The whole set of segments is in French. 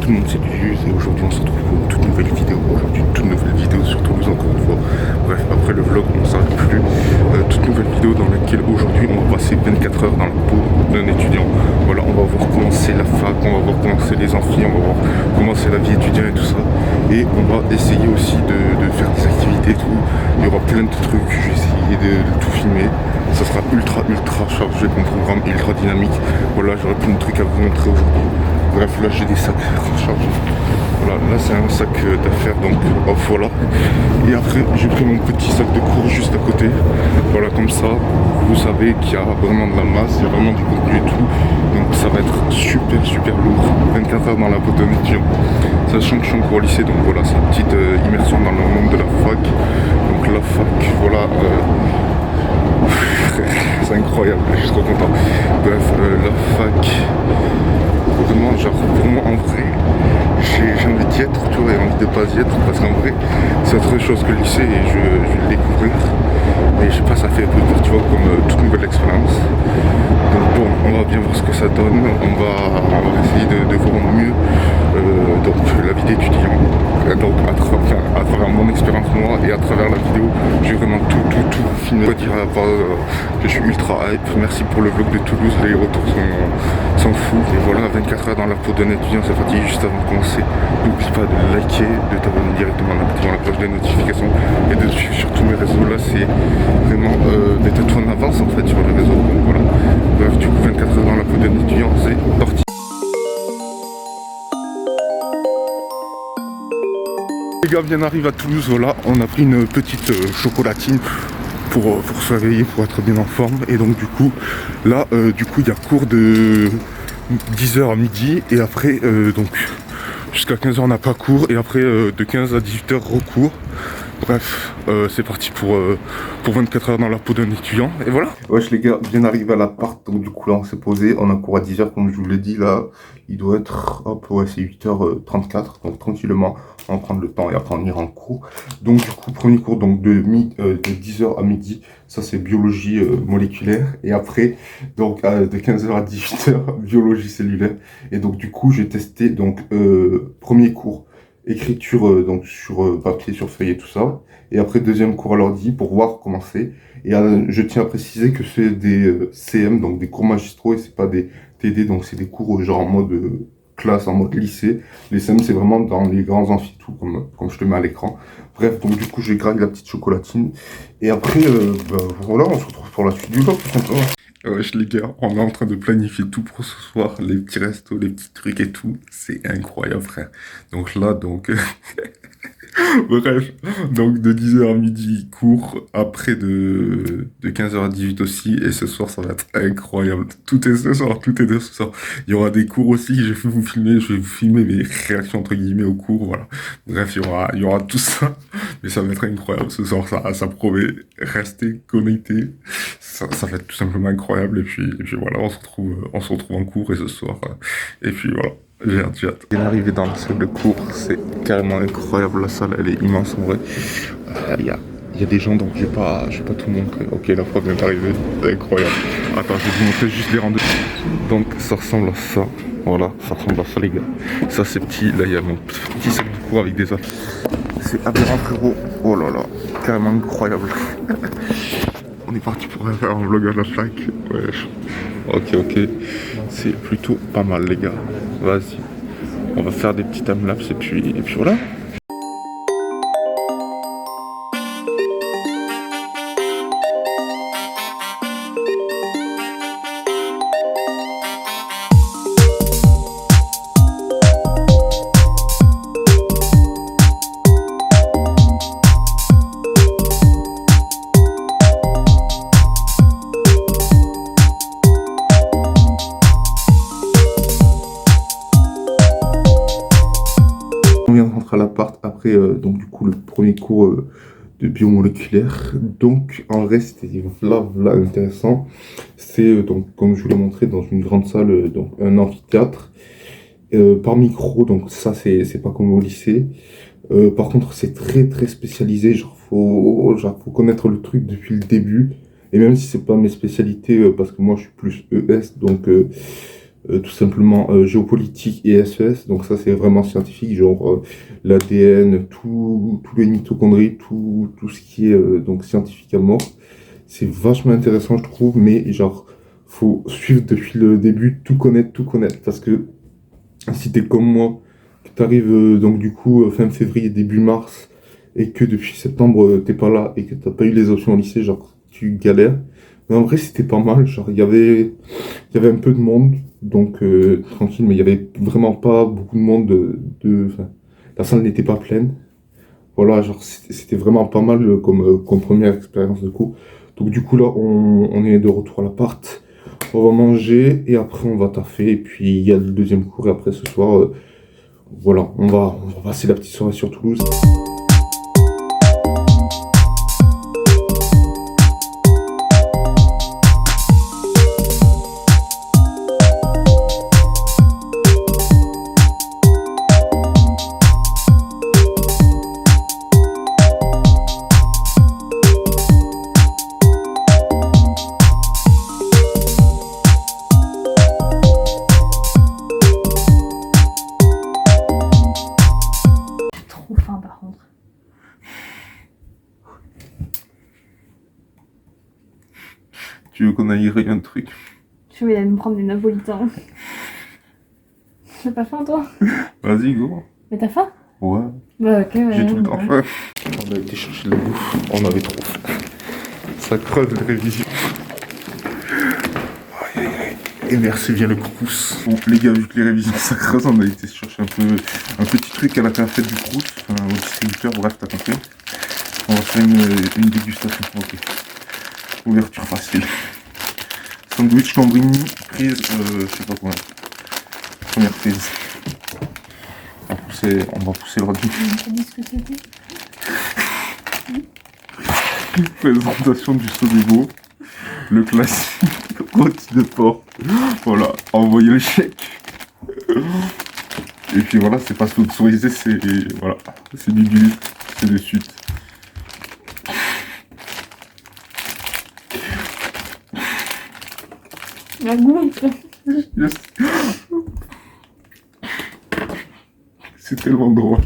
tout le monde, c'est Lulu et aujourd'hui on se retrouve pour une toute nouvelle vidéo. Aujourd'hui une toute nouvelle vidéo sur Toulouse encore une fois. Bref, après le vlog on s'arrête plus. Toute nouvelle vidéo dans laquelle aujourd'hui on va passer 24 heures dans la peau d'un étudiant. Voilà, on va voir comment c'est la fac, on va voir comment c'est les amphis, on va voir comment c'est la vie étudiante et tout ça. Et on va essayer aussi de faire des activités et tout. Il y aura plein de trucs, je vais essayer de tout filmer. Ça sera ultra chargé comme programme, ultra dynamique. Voilà, j'aurai plein de trucs à vous montrer aujourd'hui. Bref, là j'ai des sacs chargés. Voilà, là c'est un sac d'affaires, donc hop, voilà. Et après, j'ai pris mon petit sac de cours juste à côté. Voilà, comme ça, vous savez qu'il y a vraiment de la masse, il y a vraiment du contenu et tout. Donc ça va être super lourd. 24 heures dans la peau d'un étudiant. Sachant que je suis encore au lycée, donc voilà, c'est une petite immersion dans le monde de la fac. Donc la fac, voilà. C'est incroyable, je suis trop content. Bref, la fac, vraiment, genre, pour moi, en vrai, j'ai envie d'y être, tu vois, et envie de pas y être, parce qu'en vrai, c'est autre chose que le lycée et je vais le découvrir. Mais je sais pas, ça fait un peu peur, tu vois, comme toute nouvelle expérience. Donc bon, on va bien voir ce que ça donne, on va essayer de voir au mieux donc la vie d'étudiant, donc à travers mon expérience moi et à travers la vidéo, j'ai vraiment tout filmé. Je peux dire à la base que je suis ultra hype, merci pour le vlog de Toulouse, les retours sont fous. Et voilà, 24 heures dans la peau d'un étudiant, c'est parti. Juste avant de commencer, n'oublie pas de liker, de t'abonner directement en activant la cloche de notification et de suivre sur tous mes réseaux. Là c'est vraiment d'être tout en avance en fait sur les réseaux. Donc voilà. Bref, du coup 24 heures dans la peau d'un étudiant, c'est parti. Les gars viennent d'arriver à Toulouse, voilà, on a pris une petite chocolatine pour se réveiller, pour être bien en forme. Et donc du coup, là, il y a cours de 10h à midi et après, donc jusqu'à 15h on n'a pas cours et après de 15 à 18h recours. Bref, c'est parti pour 24 heures dans la peau d'un étudiant, et voilà. Wesh les gars, bien arrivé à l'appart, donc du coup là on s'est posé, on a cours à 10h comme je vous l'ai dit, là, il doit être, hop, ouais c'est 8h34, donc tranquillement, on va prendre le temps et après on ira en cours. Donc du coup, premier cours donc de 10h à midi, ça c'est biologie moléculaire, et après, donc de 15h à 18h, biologie cellulaire, et donc du coup j'ai testé, donc premier cours, écriture donc sur papier, sur feuille et tout ça. Et après deuxième cours à l'ordi pour voir comment c'est. Et je tiens à préciser que c'est des CM, donc des cours magistraux et c'est pas des TD, donc c'est des cours genre en mode classe, en mode lycée. Les CM c'est vraiment dans les grands amphis tout comme je te mets à l'écran. Bref, donc du coup j'ai graillé la petite chocolatine. Et après voilà, on se retrouve pour la suite du vlog tout simplement. Wesh les gars, on est en train de planifier tout pour ce soir, les petits restos, les petits trucs et tout, c'est incroyable frère. Donc là, bref, donc de 10h à midi, cours, après de 15h à 18h aussi, et ce soir ça va être incroyable. Tout est ce soir, tout est de ce soir. Il y aura des cours aussi, je vais vous filmer mes réactions entre guillemets au cours, voilà. Bref, il y aura tout ça, mais ça va être incroyable ce soir, ça promet. Restez connectés, ça va être tout simplement incroyable, et puis voilà, on se retrouve en cours et ce soir, et puis voilà. J'ai hâte. Bien arrivé dans la salle de cours, c'est carrément incroyable, la salle elle est immense en vrai. Il y a des gens donc j'ai pas tout montré. Ok, la prof vient d'arriver, c'est incroyable. Attends, je vais vous montrer juste les rangs de... Donc ça ressemble à ça, voilà, ça ressemble à ça les gars. Ça c'est petit, là il y a mon petit sac de cours avec des affaires. C'est aberrant frérot, oh là là, carrément incroyable. On est parti pour faire un vlog à la fac. Ouais. Ok. C'est plutôt pas mal les gars. Vas-y. On va faire des petits timelapses et puis voilà. On vient de rentrer à l'appart après donc du coup le premier cours de biomoléculaire. Donc en vrai c'était là intéressant. C'est donc comme je vous l'ai montré dans une grande salle, donc un amphithéâtre par micro, donc ça c'est pas comme au lycée. Par contre c'est très spécialisé, genre faut connaître le truc depuis le début. Et même si c'est pas mes spécialités, parce que moi je suis plus ES, donc tout simplement géopolitique et SES. Donc ça c'est vraiment scientifique, genre l'ADN, tous les mitochondries, tout ce qui est donc scientifique à mort. C'est vachement intéressant je trouve, mais genre faut suivre depuis le début, tout connaître, parce que si t'es comme moi, que t'arrives donc du coup fin février, début mars, et que depuis septembre t'es pas là, et que t'as pas eu les options au lycée, genre tu galères. Mais en vrai c'était pas mal, genre il y avait un peu de monde, donc tranquille, mais il y avait vraiment pas beaucoup de monde enfin, la salle n'était pas pleine. Voilà, genre c'était vraiment pas mal comme première expérience de coup. Donc du coup là on est de retour à l'appart. On va manger et après on va taffer. Et puis il y a le deuxième cours et après ce soir, voilà, on va passer la petite soirée sur Toulouse. Trop faim par contre. Tu veux qu'on aille rayer un truc? Je vais aller me prendre des napolitains. T'as pas faim toi? Vas-y, go. Mais t'as faim? Ouais, Bah ok, ouais. j'ai tout le temps ouais. faim. On a été chercher de la bouffe, on avait trop faim. Ça creuve les révisions. Aïe, aïe, aïe. Et merci, vient le crous. Bon, les gars, vu que les révisions ça creuse, on a été chercher un petit truc à la fête du crous, au distributeur, bref, t'as compris. On va faire une dégustation. Ok. Ouverture facile. Sandwich Cambrini, prise, je sais pas combien. Première prise. On va pousser l'ordi. Tu dis ce que c'était? Présentation du Sodebo. Le classique. Rôti de porc. Voilà. Envoyer le chèque. Et puis voilà, c'est pas sponsorisé, c'est. Voilà. C'est du but. C'est de suite. La goutte. Yes. C'est tellement drôle.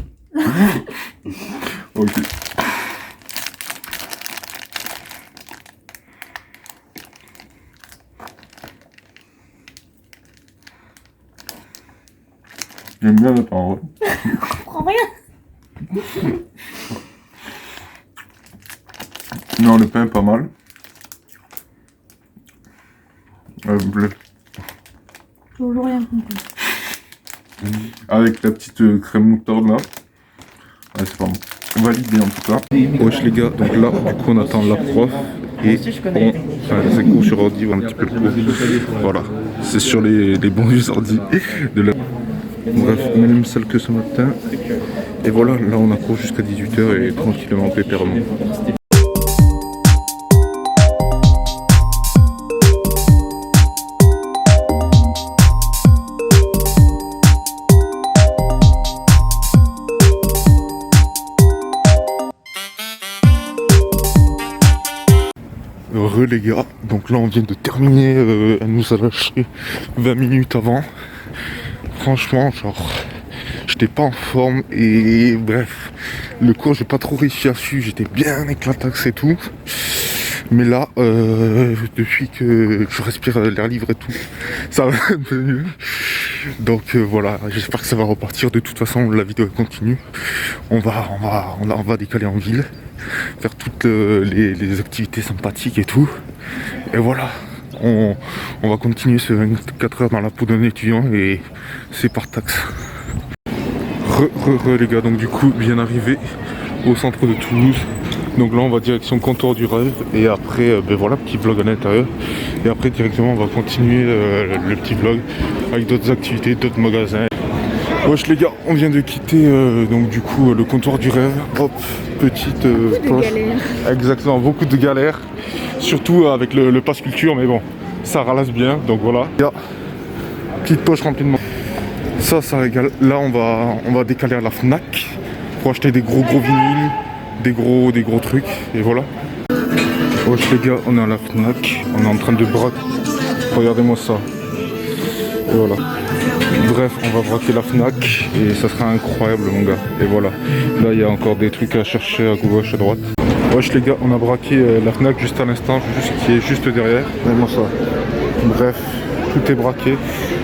Ok. J'aime bien la parole. Je comprends rien. Non, le pain pas mal. Bleu. J'ai toujours rien compris. Avec la petite crème moutarde là. Ouais, c'est pas bon. Validé en tout cas. Wesh les gars, donc là, du coup, on attend la prof. Et c'est cours sur ordi, un petit peu le cours. Voilà, c'est sur les bons vieux ordi de la. Bref, même celle que ce matin. Et voilà, là on a cours jusqu'à 18h et tranquillement, pépèrement. Heureux les gars, donc là on vient de terminer, elle nous a lâché 20 minutes avant. Franchement, genre, j'étais pas en forme et bref, le cours j'ai pas trop réussi à suivre, j'étais bien éclataxe et tout. Mais là, depuis que je respire l'air libre et tout, ça va un peu mieux. Donc voilà, j'espère que ça va repartir. De toute façon, la vidéo continue. On va décaler en ville, faire toutes les activités sympathiques et tout. Et voilà, on va continuer ce 24 heures dans la peau d'un étudiant et c'est par taxe. Les gars, donc du coup, bien arrivé au centre de Toulouse. Donc là on va direction Comptoir du Rêve et après ben voilà, petit vlog à l'intérieur et après directement on va continuer le petit vlog avec d'autres activités, d'autres magasins. Wesh les gars, on vient de quitter donc du coup le Comptoir du Rêve. Hop, petite poche. Exactement, beaucoup de galères, surtout avec le pass culture, mais bon, ça ralasse bien, donc voilà. Petite poche remplie de monde. Ça régale. Là on va décaler à la Fnac pour acheter des gros vinyles. Des gros trucs, et voilà. Wesh les gars, on est à la Fnac, on est en train de braquer. Regardez-moi ça. Et voilà. Bref, on va braquer la Fnac et ça sera incroyable mon gars. Et voilà. Là il y a encore des trucs à chercher à gauche, à droite. Wesh les gars, on a braqué la Fnac juste à l'instant, qui est juste derrière. Regardez-moi ça. Bref, tout est braqué.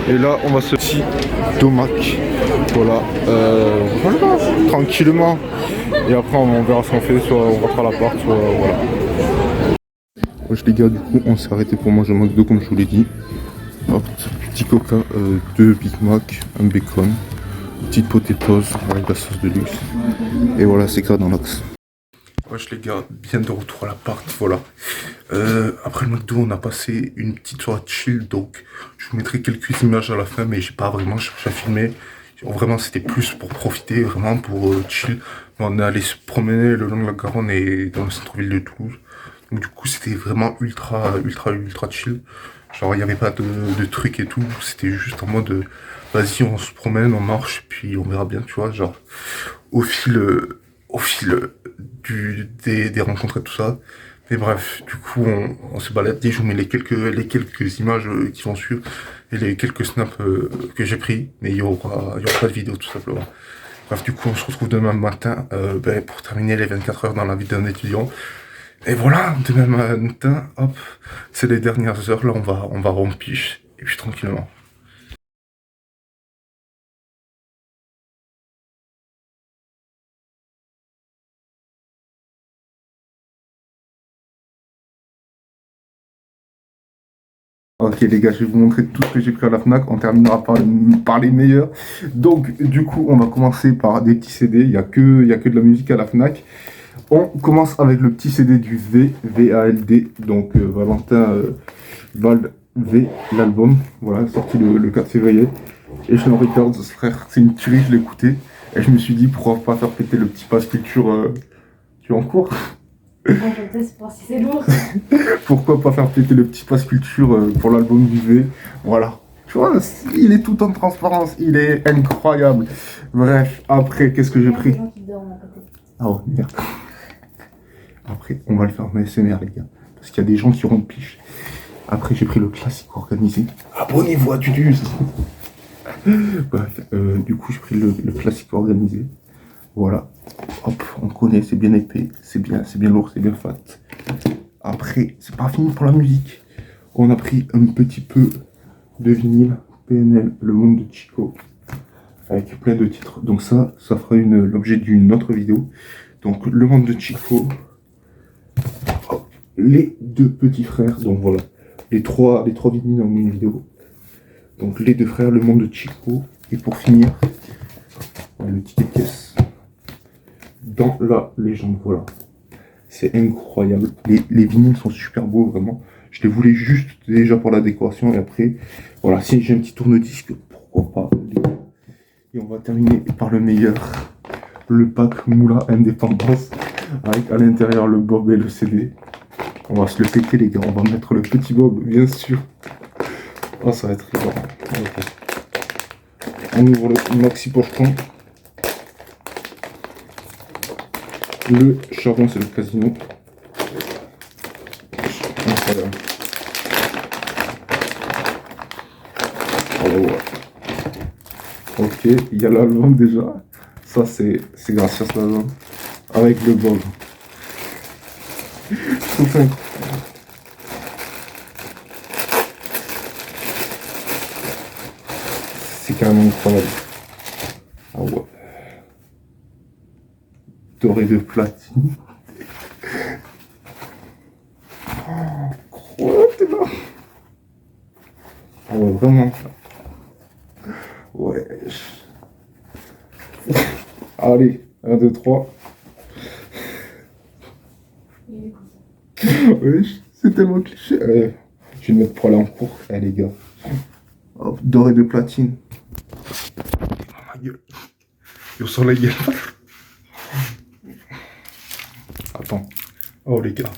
Et là on va se petit domac. Voilà. Voilà. Tranquillement. Et après on verra ce qu'on fait, soit on rentre à l'appart, soit voilà. Wesh les gars, du coup on s'est arrêté pour manger un McDo comme je vous l'ai dit. Hop, petit coca, 2 Big Mac, un bacon, petite potatoes avec la sauce de luxe. Et voilà, c'est ça dans l'axe. Wesh les gars, bien de retour à l'appart, voilà. Après le McDo, on a passé une petite soirée chill, donc je vous mettrai quelques images à la fin, mais j'ai pas vraiment cherché à filmer. Vraiment, c'était plus pour profiter, vraiment pour chill. On est allé se promener le long de la Garonne et dans le centre-ville de Toulouse. Donc du coup, c'était vraiment ultra chill. Genre, il n'y avait pas de trucs et tout. C'était juste en mode, vas-y, on se promène, on marche, puis on verra bien, tu vois. Genre, au fil des rencontres et tout ça. Mais bref, du coup, on se balade et je vous mets les quelques images qui vont suivre et les quelques snaps que j'ai pris. Mais il y aura pas de vidéo, tout simplement. Bref, du coup, on se retrouve demain matin pour terminer les 24 heures dans la vie d'un étudiant. Et voilà, demain matin, hop, c'est les dernières heures, là on va rompiche, et puis tranquillement. Ok les gars, je vais vous montrer tout ce que j'ai pris à la Fnac, on terminera par les meilleurs. Donc du coup, on va commencer par des petits CD, il y a que de la musique à la Fnac. On commence avec le petit CD du VALD, donc Valentin Val V, l'album, voilà, sorti le 4 février. Et Sean Records, frère, c'est une tuerie, je l'ai écouté. Et je me suis dit, pourquoi pas faire péter le petit pass culture tu es en cours. Ah, je teste pour voir si c'est lourd. Pourquoi pas faire péter le petit pass culture pour l'album du V. Voilà. Tu vois, il est tout en transparence, il est incroyable. Bref, après, qu'est-ce que j'ai pris? Il y a des gens qui dorment à côté. Ah ouais, merde. Après, on va le faire en ASMR, les gars. Parce qu'il y a des gens qui auront piche. Après, j'ai pris le classique organisé. Abonnez-vous à Tudus. Bref, du coup, j'ai pris le classique organisé. Voilà. Hop, on connaît, c'est bien épais, c'est bien lourd, c'est bien fat. Après, c'est pas fini pour la musique. On a pris un petit peu de vinyle, PNL, Le Monde de Chico, avec plein de titres. Donc ça fera l'objet d'une autre vidéo. Donc Le Monde de Chico, hop, les 2 petits frères, donc voilà, les trois vinyles dans une vidéo. Donc les 2 frères, Le Monde de Chico, et pour finir, le ticket de caisse. Dans la légende, voilà. C'est incroyable. Les vinyles sont super beaux, vraiment. Je les voulais juste déjà pour la décoration. Et après, voilà, si j'ai un petit tourne-disque, pourquoi pas. Et on va terminer par le meilleur. Le pack Moula Indépendance. Avec à l'intérieur le bob et le CD. On va se le péter, les gars. On va mettre le petit bob, bien sûr. Oh, ça va être très bon. Okay. On ouvre le maxi pochetron. Le charbon, c'est le casino. Incroyable. Oh, ouais. Ok, il y a l'album déjà. Ça, c'est grâce à cet album. Avec le bob. Tout fait. C'est carrément incroyable. Ah ouais. Doré de platine. Oh, t'es là. Ah ouais, vraiment. Ouais. Allez, 1, 2, 3. Oui, c'est tellement cliché. Allez, je vais le mettre pour aller en cours. Allez, les gars. Hop, doré de platine. Oh ma gueule. Yo, sur la gueule. Attends. Oh les gars.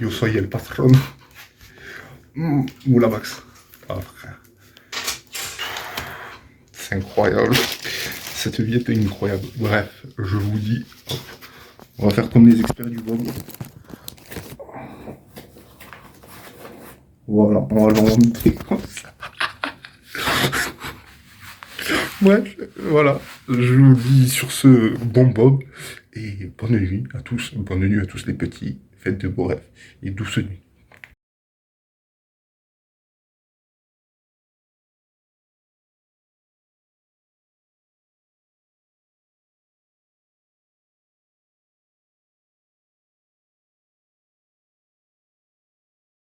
Yo soy el patron. Moula Max. Ah frère. C'est incroyable. Cette vie est incroyable. Bref, je vous dis. Hop. On va faire comme les experts du bob. Voilà, on va le remonter comme ça. Bref, voilà. Je vous dis sur ce bon Bob. Et bonne nuit à tous les petits. Faites de beaux rêves et douce nuit.